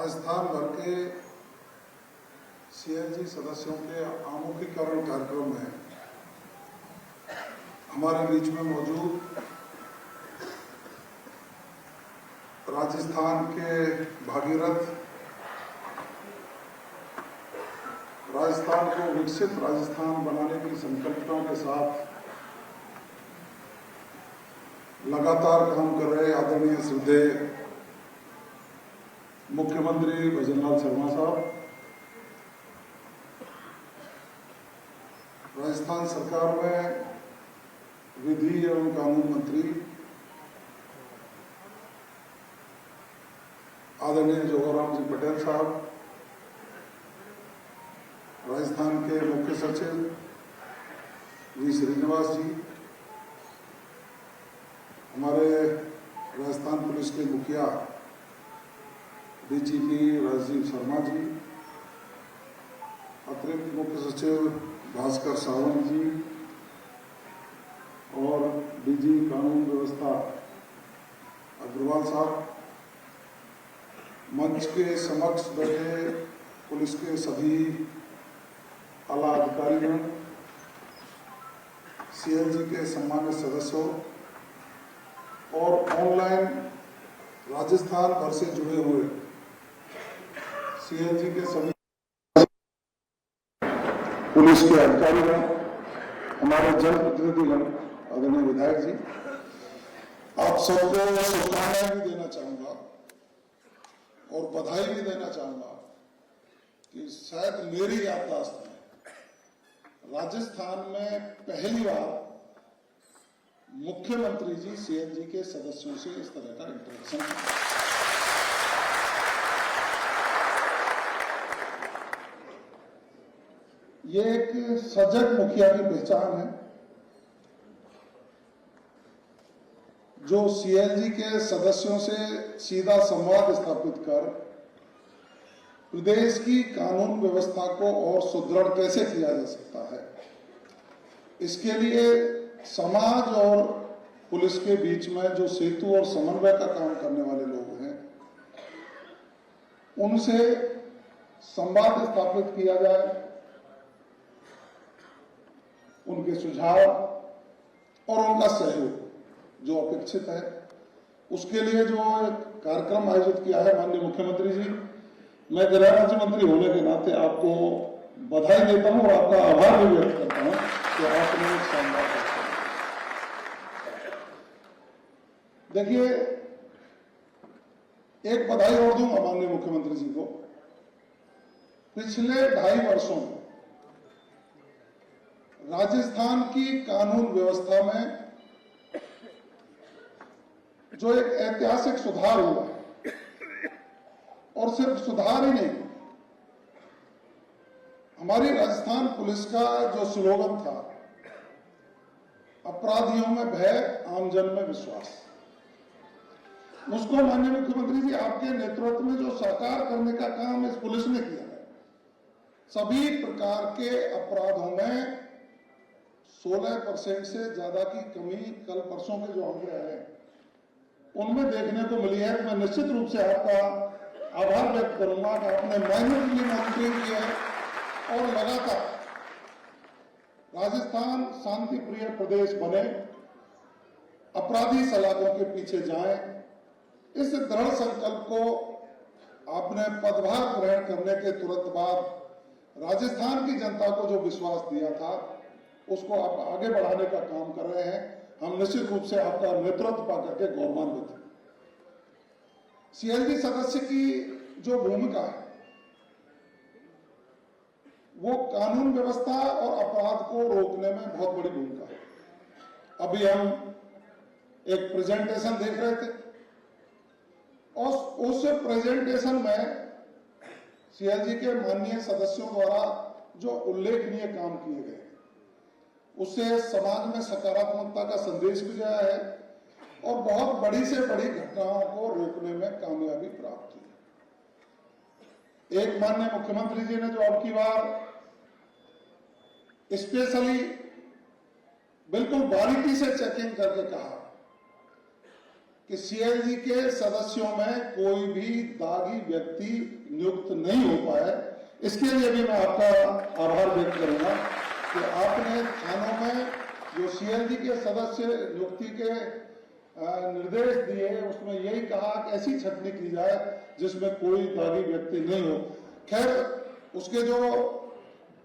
राजस्थान भर के सीएलजी सदस्यों के आमुखीकरण कार्यक्रम में हमारे बीच में मौजूद राजस्थान के भागीरथ, राजस्थान को विकसित राजस्थान बनाने की संकल्पना के साथ लगातार काम कर रहे आदरणीय श्रद्धेय मुख्यमंत्री भजनलाल शर्मा साहब, राजस्थान सरकार में विधि एवं कानून मंत्री आदरणीय जोगाराम जी पटेल साहब, राजस्थान के मुख्य सचिव वी श्रीनिवास जी, हमारे राजस्थान पुलिस के मुखिया डीजीपी राजीव शर्मा जी, अतिरिक्त मुख्य सचिव भास्कर सावंत जी और डीजी कानून व्यवस्था अग्रवाल साहब, मंच के समक्ष बैठे पुलिस के सभी आला अधिकारियों, सीएलजी के सम्मानित सदस्यों और ऑनलाइन राजस्थान भर से जुड़े हुए सीएलजी के सभी पुलिस के अधिकारीगण, हमारे जनप्रतिनिधिगण, आदरणीय विधायक जी, आप सबको शुभकामनाएं भी देना चाहूंगा और बधाई भी देना चाहूंगा कि शायद मेरी याददाश्त में राजस्थान में पहली बार मुख्यमंत्री जी सीएलजी के सदस्यों से इस तरह का इंटरेक्शन। ये एक सजग मुखिया की पहचान है जो सीएलजी के सदस्यों से सीधा संवाद स्थापित कर प्रदेश की कानून व्यवस्था को और सुदृढ़ कैसे किया जा सकता है, इसके लिए समाज और पुलिस के बीच में जो सेतु और समन्वय का काम करने वाले लोग हैं, उनसे संवाद स्थापित किया जाए, उनके सुझाव और उनका सहयोग जो अपेक्षित है, उसके लिए जो कार्यक्रम आयोजित किया है माननीय मुख्यमंत्री जी, मैं गृह राज्य मंत्री होने के नाते आपको बधाई देता हूं और आपका आभार भी व्यक्त करता हूं कि आपने एक शानदार देखिए, एक बधाई और दूंगा माननीय मुख्यमंत्री जी को। पिछले 2.5 वर्षों में राजस्थान की कानून व्यवस्था में जो एक ऐतिहासिक सुधार हुआ है, और सिर्फ सुधार ही नहीं, हमारी राजस्थान पुलिस का जो स्लोगन था, अपराधियों में भय, आमजन में विश्वास, उसको माननीय मुख्यमंत्री जी आपके नेतृत्व में जो साकार करने का काम इस पुलिस ने किया है, सभी प्रकार के अपराधों में 16% से ज्यादा की कमी कल परसों के जो आंकड़े हैं उनमें देखने को मिली है। मैं निश्चित रूप से आपका आभार व्यक्त करूंगा कि आपने माइनरली मॉनिटरिंग किया है और लगातार राजस्थान शांति प्रिय प्रदेश बने, अपराधी सलाखों के पीछे जाएं, इस दृढ़ संकल्प को आपने पदभार ग्रहण करने के तुरंत बाद राजस्थान की जनता को जो विश्वास दिया था उसको आप आगे बढ़ाने का काम कर रहे हैं। हम निश्चित रूप से आपका नेतृत्व पाकर के गौरवान्वित हैं। सीएलजी सदस्य की जो भूमिका है वो कानून व्यवस्था और अपराध को रोकने में बहुत बड़ी भूमिका है। अभी हम एक प्रेजेंटेशन देख रहे थे और उस प्रेजेंटेशन में सीएलजी के माननीय सदस्यों द्वारा जो उल्लेखनीय काम किए गए, उससे समाज में सकारात्मकता का संदेश भी गया है और बहुत बड़ी से बड़ी घटनाओं को रोकने में कामयाबी प्राप्त हुई। एक माननीय मुख्यमंत्री जी ने जो अब की बार स्पेशली बिल्कुल बारीकी से चेकिंग करके कहा कि सीएलजी के सदस्यों में कोई भी दागी व्यक्ति नियुक्त नहीं हो पाए। इसके लिए भी मैं आपका आभार व्यक्त करूंगा कि आपने थानों में जो सीएलजी के सदस्य नियुक्ति के निर्देश दिए, उसमें यही कहा कि ऐसी छटनी की जाए जिसमें कोई दागी व्यक्ति नहीं हो। खैर उसके जो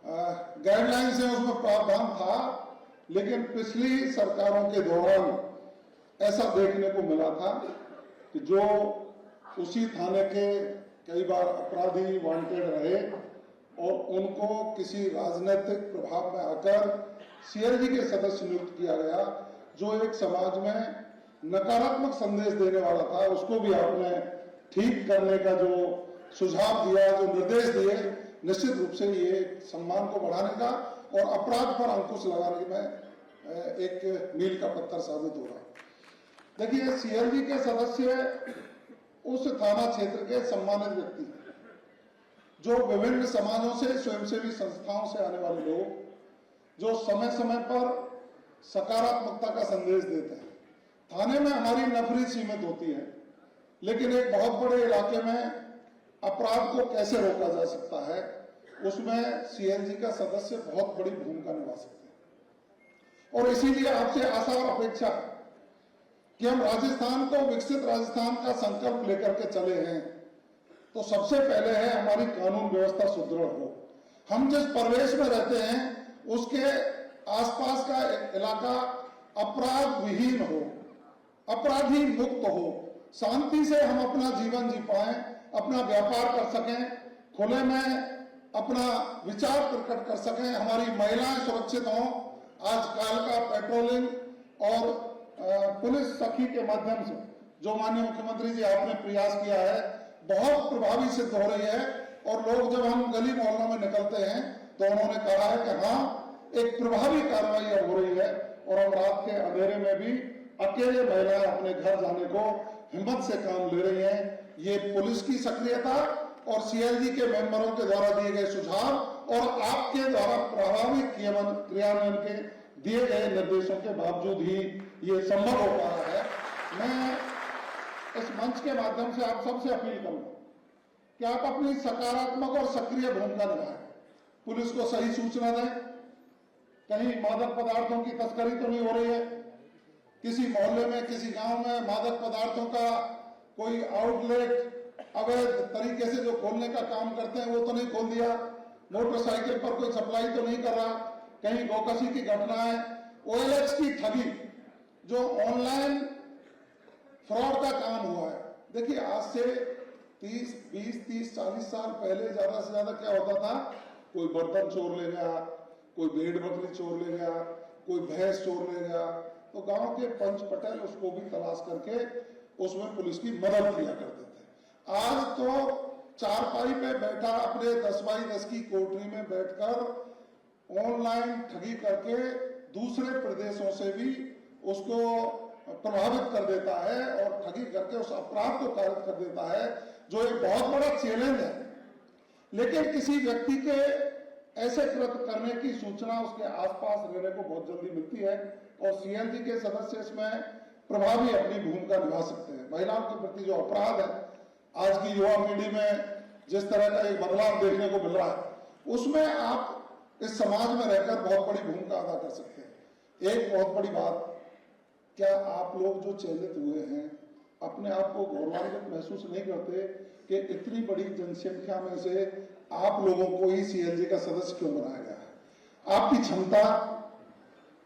गाइडलाइंस हैं उसमें प्रावधान था, लेकिन पिछली सरकारों के दौरान ऐसा देखने को मिला था कि जो उसी थाने के कई बार अपराधी वांटेड रहे और उनको किसी राजनीतिक प्रभाव में आकर सीएलजी के सदस्य नियुक्त किया गया, जो एक समाज में नकारात्मक संदेश देने वाला था, उसको भी आपने ठीक करने का जो सुझाव दिया, जो निर्देश दिए, निश्चित रूप से ये सम्मान को बढ़ाने का और अपराध पर अंकुश लगाने में एक मील का पत्थर साबित हो रहा है। देखिए, सीएलजी के सदस्य उस थाना क्षेत्र के सम्मानित व्यक्ति हैं जो विभिन्न समाजों से, स्वयंसेवी संस्थाओं से आने वाले लोग, जो समय समय पर सकारात्मकता का संदेश देते हैं। थाने में हमारी नफरी सीमित होती है, लेकिन एक बहुत बड़े इलाके में अपराध को कैसे रोका जा सकता है, उसमें सीएलजी का सदस्य बहुत बड़ी भूमिका निभा सकते हैं। और इसीलिए आपसे आशा और अपेक्षा है कि हम राजस्थान को विकसित राजस्थान का संकल्प लेकर के चले हैं, तो सबसे पहले है हमारी कानून व्यवस्था सुदृढ़ हो। हम जिस परिवेश में रहते हैं उसके आसपास का इलाका अपराध विहीन हो, अपराधी मुक्त हो, शांति से हम अपना जीवन जी पाएं, अपना व्यापार कर सकें, खुले में अपना विचार प्रकट कर सकें, हमारी महिलाएं सुरक्षित हों। आजकल का पेट्रोलिंग और पुलिस सखी के माध्यम से जो माननीय मुख्यमंत्री जी आपने प्रयास किया है, बहुत प्रभावी सिद्ध हो रही है। और लोग जब हम गली मोहल्लों में निकलते हैं तो उन्होंने कहा है कि हाँ, एक प्रभावी कार्रवाई अब हो रही है और हम रात के अंधेरे में भी अकेले महिलाएं अपने घर जाने को हिम्मत से काम ले रही हैं। ये पुलिस की सक्रियता और सीएलजी के मेंबरों के द्वारा दिए गए सुझाव और आपके द्वारा प्रभावी क्रियान्वयन के दिए गए निर्देशों के बावजूद ही ये संभव हो पा रहा है। मैं इस मंच के माध्यम से आप सबसे अपील करूंगा कि आप अपनी सकारात्मक और सक्रिय भूमिका निभाएं, पुलिस को सही सूचना दें, कहीं मादक पदार्थों की तस्करी तो नहीं हो रही है, किसी मोहल्ले में, किसी गांव में मादक पदार्थों का कोई आउटलेट अवैध तरीके से जो खोलने का काम करते हैं वो तो नहीं खोल दिया, मोटरसाइकिल पर कोई सप्लाई तो नहीं कर रहा, कहीं गोकशी की घटनाएं, ओएलएक्स की ठगी, जो ऑनलाइन फ्रॉड का काम हुआ है। देखिए, आज से 30, 20, 30, 40 साल पहले ज्यादा से ज्यादा क्या होता था, कोई बर्तन चोर ले गया, कोई भेड़ बकरी चोर ले गया, कोई भैंस चोर ले गया, तो गांव के पंच पटेल उसको भी तलाश करके उसमें पुलिस की मदद किया करते थे। आज तो चारपाई पे बैठा अपने 10x10 की कोठरी में बैठकर ऑनलाइन ठगी करके दूसरे प्रदेशों से भी उसको प्रभावित कर देता है और ठगी करके उस अपराध को कारित कर देता है, जो एक बहुत बड़ा चैलेंज है। लेकिन किसी व्यक्ति के ऐसे कृत्य करने की सूचना उसके आसपास रहने को बहुत जल्दी मिलती है और सीएलजी के सदस्य इसमें प्रभावी अपनी भूमिका निभा सकते हैं। महिलाओं के प्रति जो अपराध है, आज की युवा पीढ़ी में जिस तरह का एक बदलाव देखने को मिल रहा है, उसमें आप इस समाज में रहकर बहुत बड़ी भूमिका अदा कर सकते हैं। एक बहुत बड़ी बात, क्या आप लोग जो चयनित हुए हैं अपने आप को गौरवान्वित महसूस नहीं करते कि इतनी बड़ी जनसंख्या में से आप लोगों को ही सीएलजी का सदस्य क्यों बनाया गया है? आपकी क्षमता,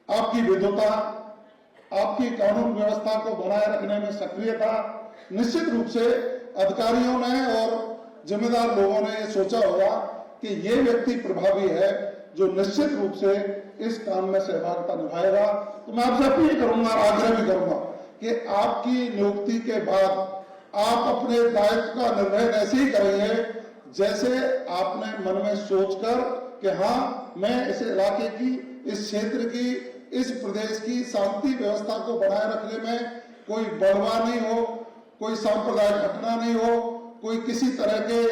आपकी विद्वता, आपकी कानून व्यवस्था को बनाए रखने में सक्रियता, निश्चित रूप से अधिकारियों ने और जिम्मेदार लोगों ने ये सोचा होगा कि ये व्यक्ति प्रभावी है जो निश्चित रूप से इस काम में सहभागिता निभाएगा। तो मैं आपसे अपील करूंगा, आग्रह भी करूंगा कि आपकी नियुक्ति के बाद आप अपने दायित्व का निर्वहन ऐसे ही करेंगे जैसे आपने मन में सोचकर कि हाँ, मैं इस इलाके की, इस क्षेत्र की, इस प्रदेश की शांति व्यवस्था को बनाए रखने में कोई बलवा नहीं हो, कोई सांप्रदायिक घटना नहीं हो, कोई किसी तरह के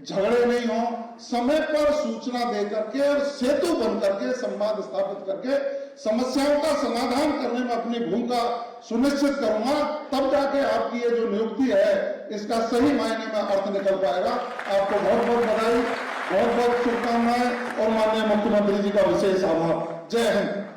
झगड़े नहीं हो, समय पर सूचना दे करके और सेतु बन करके, संवाद स्थापित करके समस्याओं का समाधान करने में अपनी भूमिका सुनिश्चित करूंगा, तब जाके आपकी ये जो नियुक्ति है इसका सही मायने में अर्थ निकल पाएगा। आपको बहुत बहुत बधाई, बहुत बहुत शुभकामनाएं और माननीय मुख्यमंत्री जी का विशेष आभार। जय हिंद।